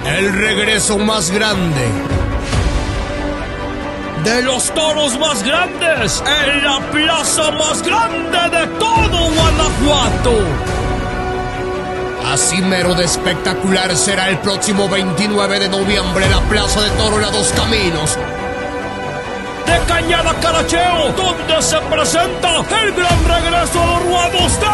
El regreso más grande de los toros más grandes en la plaza más grande de todo Guanajuato. Así mero de espectacular será el próximo 29 de noviembre la Plaza de Toro de Dos Caminos de Cañada Caracheo, donde se presenta el gran regreso de los ruedos de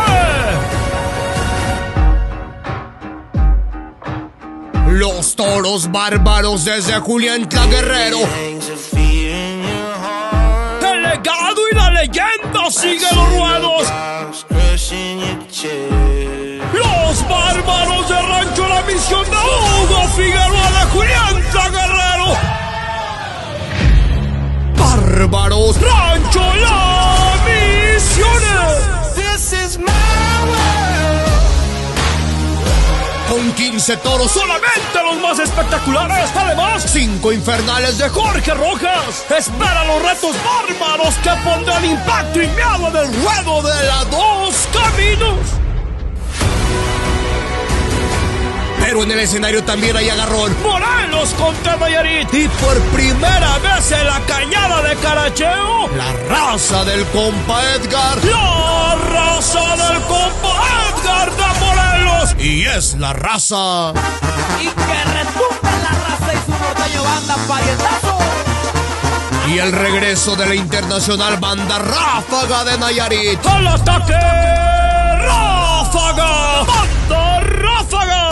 los toros bárbaros desde Julián Guerrero. El legado y la leyenda sigue los ruedos. Los bárbaros de Rancho La Misión de Hugo Figueroa de Julián Guerrero. Bárbaros Rancho La Misión. Con 15 toros, solamente los más espectaculares. Además, 5 infernales de Jorge Rojas. Espera los retos bárbaros que pondrán impacto y miedo en el ruedo de la Dos Caminos. Pero en el escenario también hay agarrón. Morelos contra Nayarit. Y por primera vez en la Cañada de Caracheo, la raza del compa Edgar. La raza del compa Edgar de Morelos. Y es la raza. Y que retumbe la raza y su norteño banda parientazo. Y el regreso de la internacional banda Ráfaga de Nayarit. ¡Al ataque! ¡Ráfaga! ¡Banda Ráfaga!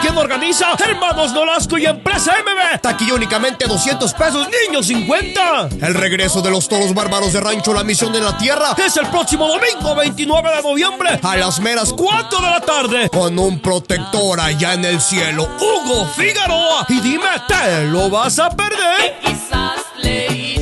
¿Quién organiza? Hermanos Nolasco y Empresa MB. Taquilla únicamente 200 pesos, niños 50. El regreso de los toros bárbaros de Rancho La Misión en la Tierra es el próximo domingo 29 de noviembre a las meras 4 de la tarde, con un protector allá en el cielo, Hugo Figueroa. Y dime, ¿te lo vas a perder? Quizás leí